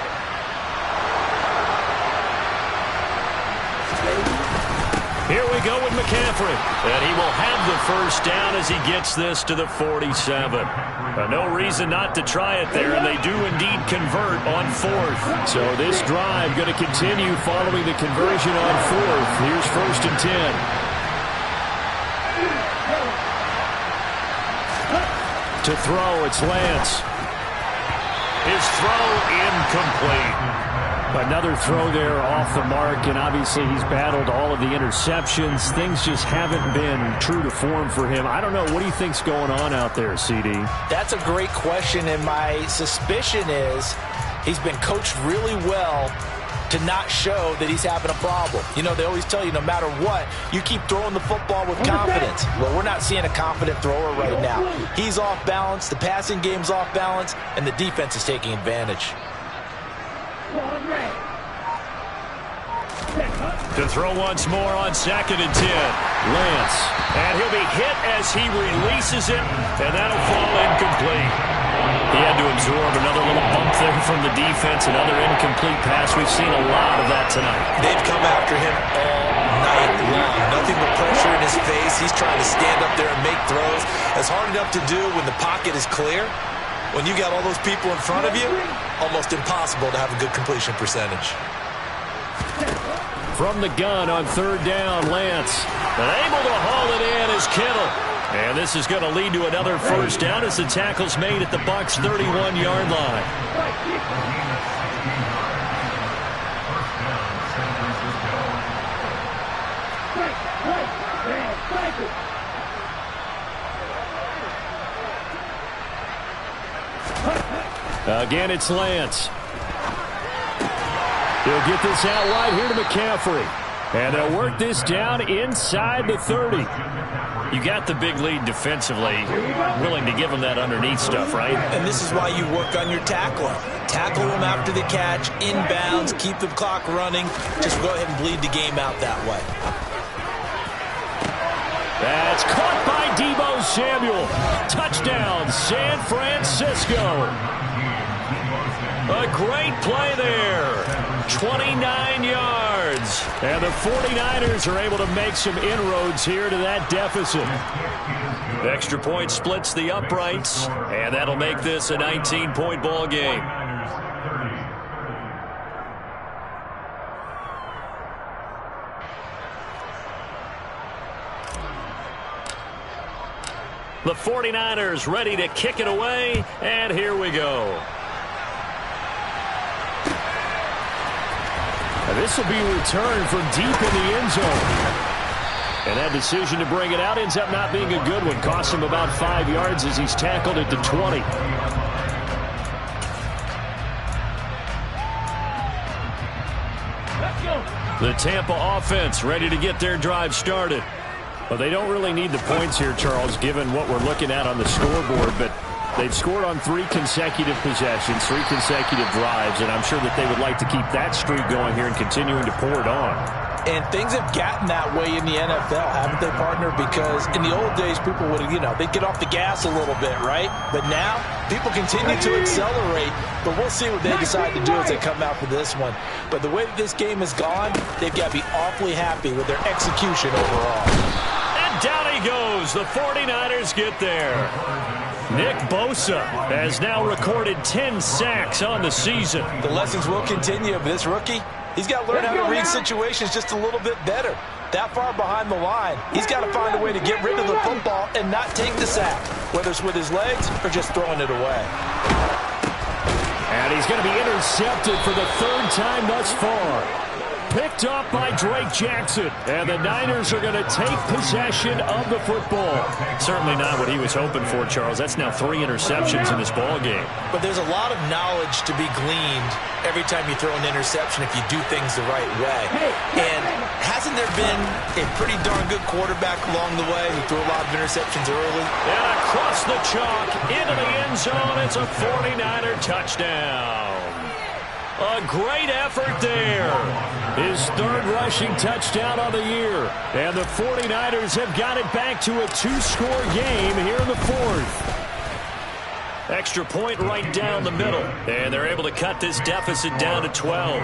Here we go with McCaffrey. And he will have the first down as he gets this to the 47. No reason not to try it there, and they do indeed convert on 4th. So this drive going to continue following the conversion on 4th. Here's 1st and 10. To throw, it's Lance. His throw incomplete. Another throw there off the mark, and obviously he's battled all of the interceptions. Things just haven't been true to form for him. I don't know. What do you think's going on out there, CD? That's a great question, and my suspicion is he's been coached really well to not show that he's having a problem. You know, they always tell you no matter what, you keep throwing the football with confidence. Well, we're not seeing a confident thrower right now. He's off balance, the passing game's off balance, and the defense is taking advantage. To throw once more on 2nd and 10. Lance. And he'll be hit as he releases it, and that'll fall incomplete. He had to absorb another little bump there from the defense, another incomplete pass. We've seen a lot of that tonight. They've come after him all night long. Nothing but pressure in his face. He's trying to stand up there and make throws. It's hard enough to do when the pocket is clear. When you got all those people in front of you, almost impossible to have a good completion percentage. From the gun on 3rd down, Lance. And able to haul it in is Kittle. And this is going to lead to another first down as the tackle's made at the Bucs' 31-yard line. Again, it's Lance. He'll get this out wide here to McCaffrey. And they'll work this down inside the 30. You got the big lead defensively. Willing to give him that underneath stuff, right? And this is why you work on your tackling. Tackle them after the catch, inbounds, keep the clock running. Just go ahead and bleed the game out that way. That's caught by Deebo Samuel. Touchdown, San Francisco. A great play there. 29 yards. And the 49ers are able to make some inroads here to that deficit. The extra point splits the uprights, and that'll make this a 19-point ball game. The 49ers ready to kick it away, and here we go. And this will be returned from deep in the end zone. And that decision to bring it out ends up not being a good one. Costs him about 5 yards as he's tackled at the 20. The Tampa offense ready to get their drive started. Well, they don't really need the points here, Charles, given what we're looking at on the scoreboard. But They've scored on 3 consecutive possessions, 3 consecutive drives, and I'm sure that they would like to keep that streak going here and continuing to pour it on. And things have gotten that way in the NFL, haven't they, partner? Because in the old days, people would, they'd get off the gas a little bit, right? But now, people continue to accelerate, but we'll see what they decide to do as they come out for this one. But the way that this game has gone, they've got to be awfully happy with their execution overall. And down he goes. The 49ers get there. Nick Bosa has now recorded 10 sacks on the season. The lessons will continue of this rookie. He's got to learn how to read situations just a little bit better. That far behind the line, he's got to find a way to get rid of the football and not take the sack, whether it's with his legs or just throwing it away. And he's going to be intercepted for the 3rd time thus far. Picked up by Drake Jackson. And the Niners are going to take possession of the football. Certainly not what he was hoping for, Charles. That's now 3 interceptions in this ball game. But there's a lot of knowledge to be gleaned every time you throw an interception if you do things the right way. And hasn't there been a pretty darn good quarterback along the way who threw a lot of interceptions early? And across the chalk, into the end zone, it's a 49er touchdown. A great effort there. His 3rd rushing touchdown on the year. And the 49ers have got it back to a 2-score game here in the 4th. Extra point right down the middle. And they're able to cut this deficit down to 12.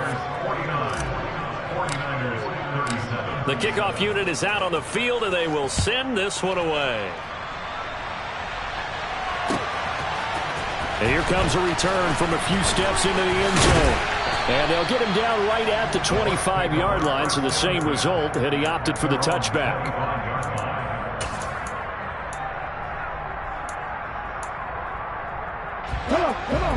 The kickoff unit is out on the field, and they will send this one away. And here comes a return from a few steps into the end zone. And they'll get him down right at the 25-yard line, so the same result, and he opted for the touchback.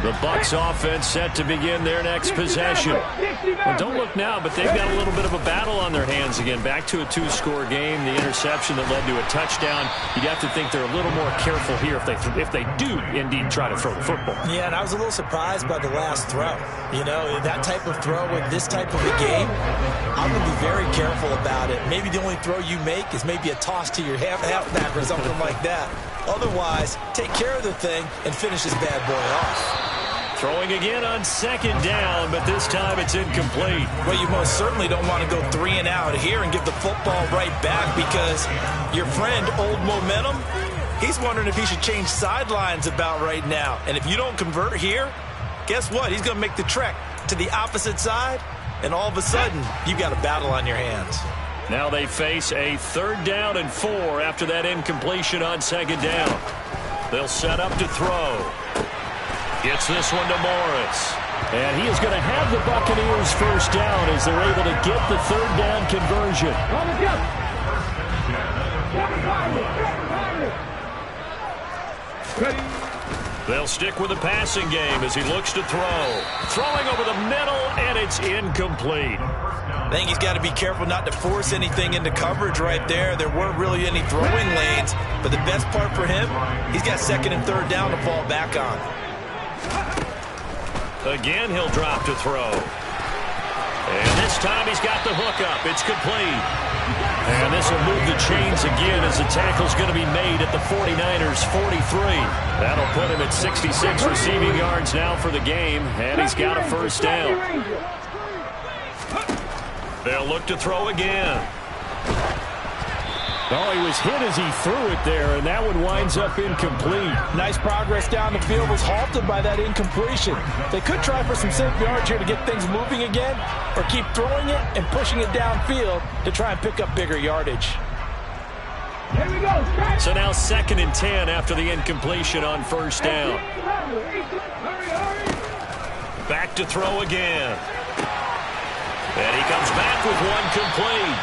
The Bucs offense set to begin their next possession. Well, don't look now, but they've got a little bit of a battle on their hands again. Back to a 2-score game. The interception that led to a touchdown. You'd have to think they're a little more careful here if they do indeed try to throw the football. Yeah, and I was a little surprised by the last throw. That type of throw with this type of a game, I'm going to be very careful about it. Maybe the only throw you make is maybe a toss to your halfback or something like that. Otherwise, take care of the thing and finish this bad boy off. Throwing again on 2nd down, but this time it's incomplete. Well, you most certainly don't want to go 3 and out here and give the football right back because your friend, Old Momentum, he's wondering if he should change sidelines about right now. And if you don't convert here, guess what? He's going to make the trek to the opposite side, and all of a sudden, you've got a battle on your hands. Now they face a 3rd down and 4 after that incompletion on 2nd down. They'll set up to throw. Gets this one to Morris. And he is going to have the Buccaneers 1st down as they're able to get the 3rd down conversion. They'll stick with the passing game as he looks to throw. Throwing over the middle, and it's incomplete. I think he's got to be careful not to force anything into coverage right there. There weren't really any throwing lanes, but the best part for him, he's got 2nd and 3rd down to fall back on. Again, he'll drop to throw. And this time he's got the hook up. It's complete. And this will move the chains again as the tackle's going to be made at the 49ers' 43. That'll put him at 66 receiving yards now for the game, and he's got a 1st down. They'll look to throw again. Oh, he was hit as he threw it there, and that one winds up incomplete. Nice progress down the field was halted by that incompletion. They could try for some safe yards here to get things moving again, or keep throwing it and pushing it downfield to try and pick up bigger yardage. Here we go. So now 2nd and 10 after the incompletion on 1st down. Back to throw again. And he comes back with one complete.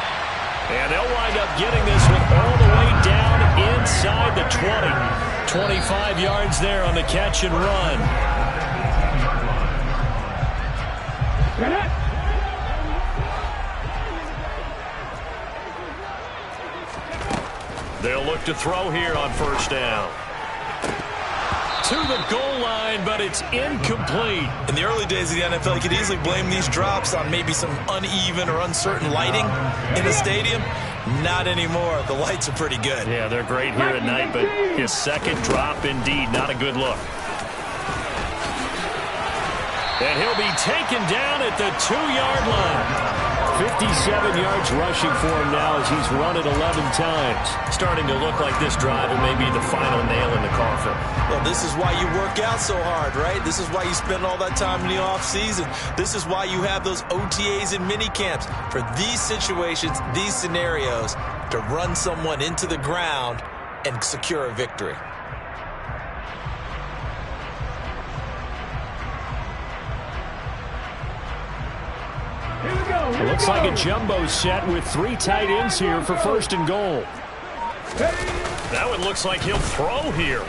And they'll wind up getting this one all the way down inside the 20. 25 yards there on the catch and run. They'll look to throw here on 1st down. To the goal line, but it's incomplete. In the early days of the NFL, you could easily blame these drops on maybe some uneven or uncertain lighting in a stadium. Not anymore. The lights are pretty good. Yeah, they're great here at night, but his second drop, indeed, not a good look. And he'll be taken down at the 2-yard line. 57 yards rushing for him now as he's run it 11 times. Starting to look like this drive may be the final nail in the coffin. Well, this is why you work out so hard, right? This is why you spend all that time in the offseason. This is why you have those OTAs and mini camps for these situations, these scenarios, to run someone into the ground and secure a victory. It looks like a jumbo set with 3 tight ends here for 1st and goal. That one looks like he'll throw here.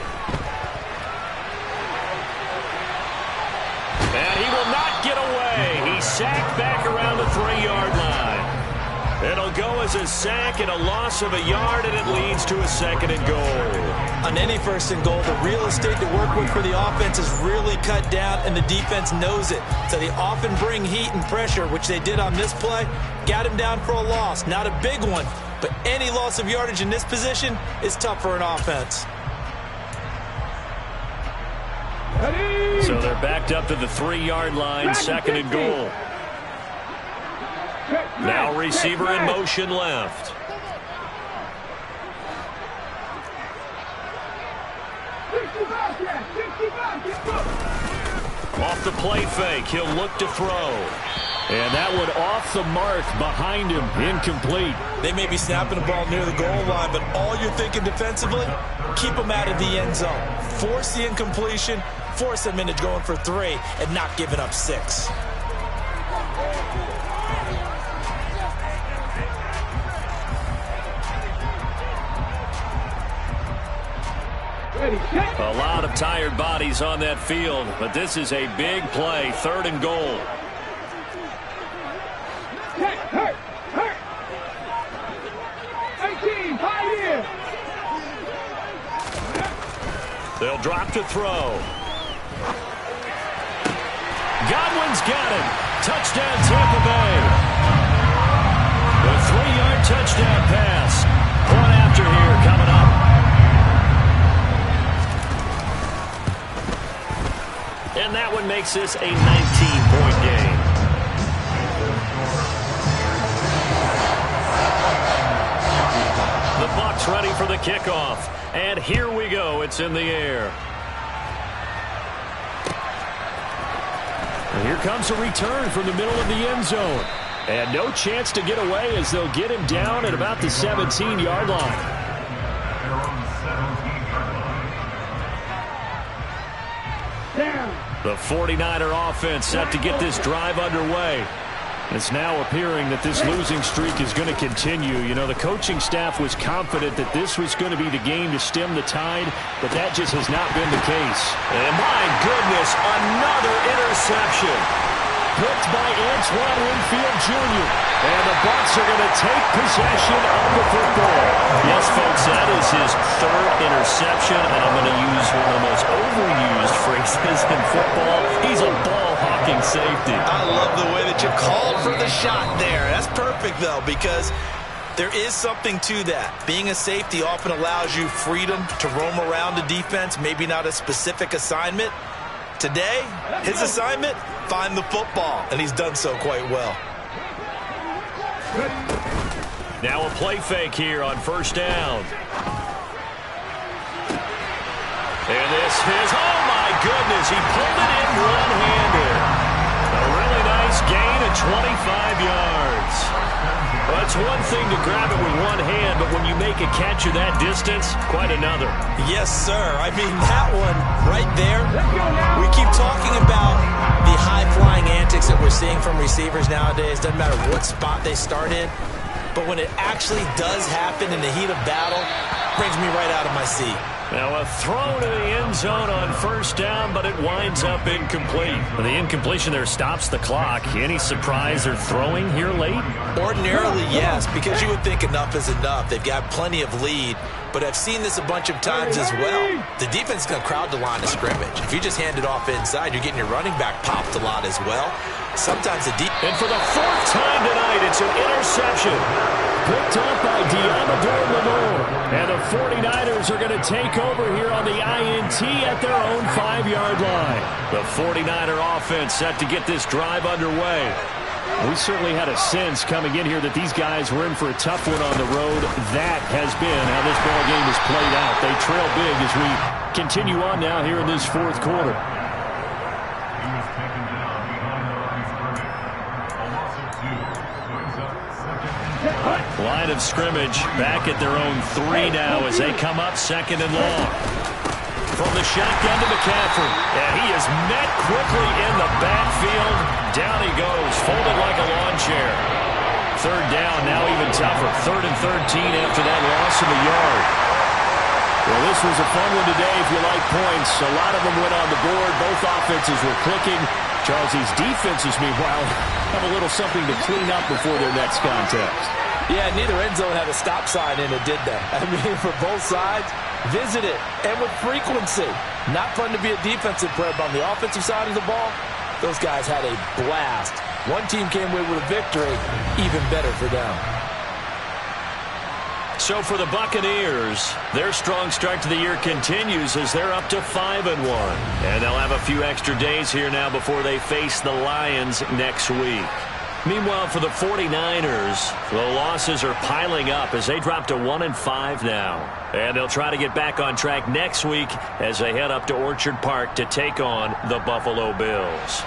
And he will not get away. He's sacked back around the 3-yard line. It'll go as a sack and a loss of a yard, and it leads to a 2nd and goal. On any 1st and goal, the real estate to work with for the offense is really cut down, and the defense knows it. So they often bring heat and pressure, which they did on this play. Got him down for a loss. Not a big one, but any loss of yardage in this position is tough for an offense. So they're backed up to the 3-yard line, 2nd and goal. Now receiver in motion left. Off the play fake, he'll look to throw. And that one off the mark behind him, incomplete. They may be snapping the ball near the goal line, but all you're thinking defensively, keep them out of the end zone. Force the incompletion, force them into going for 3, and not giving up 6. A lot of tired bodies on that field, but this is a big play, 3rd and goal. Hurt. 18, 5 years. They'll drop to throw. Godwin's got it. Touchdown, Tampa Bay. The 3-yard touchdown pass. One after here coming up. And that one makes this a 19-point game. The Bucs ready for the kickoff. And here we go. It's in the air. And here comes a return from the middle of the end zone. And no chance to get away as they'll get him down at about the 17-yard line. The 49er offense set to get this drive underway. It's now appearing that this losing streak is going to continue. You know, the coaching staff was confident that this was going to be the game to stem the tide, but that just has not been the case. And my goodness, another interception. Picked by Antoine Winfield Jr. And the Bucs are going to take possession of the football. Yes, folks, that is his 3rd interception, and I'm going to use one of the most overused phrases in football. He's a ball-hawking safety. I love the way that you called for the shot there. That's perfect, though, because there is something to that. Being a safety often allows you freedom to roam around the defense, maybe not a specific assignment. Today, his assignment, find the football, and he's done so quite well. Now a play fake here on 1st down. And this is, oh my goodness, he pulled it in one-handed. A really nice gain of 25 yards. Well, it's one thing to grab it with one hand, but when you make a catch of that distance, quite another. Yes, sir. I mean, that one right there, we keep talking about the high-flying antics that we're seeing from receivers nowadays. Doesn't matter what spot they start in. But when it actually does happen in the heat of battle, it brings me right out of my seat. Now a throw to the end zone on 1st down, but it winds up incomplete. Well, the incompletion there stops the clock. Any surprise they're throwing here late? Ordinarily, yes, because you would think enough is enough. They've got plenty of lead, but I've seen this a bunch of times as well. The defense is going to crowd the line of scrimmage. If you just hand it off inside, you're getting your running back popped a lot as well. Sometimes the And for the 4th time tonight, it's an interception. Picked up by Diamador Lenore. And the 49ers are going to take over here on the INT at their own 5-yard line. The 49er offense set to get this drive underway. We certainly had a sense coming in here that these guys were in for a tough one on the road. That has been how this ball game has played out. They trail big as we continue on now here in this fourth quarter. Line of scrimmage back at their own 3 now as they come up 2nd and long. From the shotgun to McCaffrey, and he is met quickly in the backfield. Down he goes, folded like a lawn chair. 3rd down, now even tougher. 3rd and 13 after that loss of a yard. Well, this was a fun one today if you like points. A lot of them went on the board. Both offenses were clicking. Charles, these defenses, meanwhile, have a little something to clean up before their next contest. Yeah, neither end zone had a stop sign in it, did they? I mean, for both sides, visit it, and with frequency. Not fun to be a defensive player, but on the offensive side of the ball, those guys had a blast. One team came away with a victory, even better for them. So for the Buccaneers, their strong start to the year continues as they're up to 5-1. And they'll have a few extra days here now before they face the Lions next week. Meanwhile, for the 49ers, the losses are piling up as they drop to 1-5 now. And they'll try to get back on track next week as they head up to Orchard Park to take on the Buffalo Bills.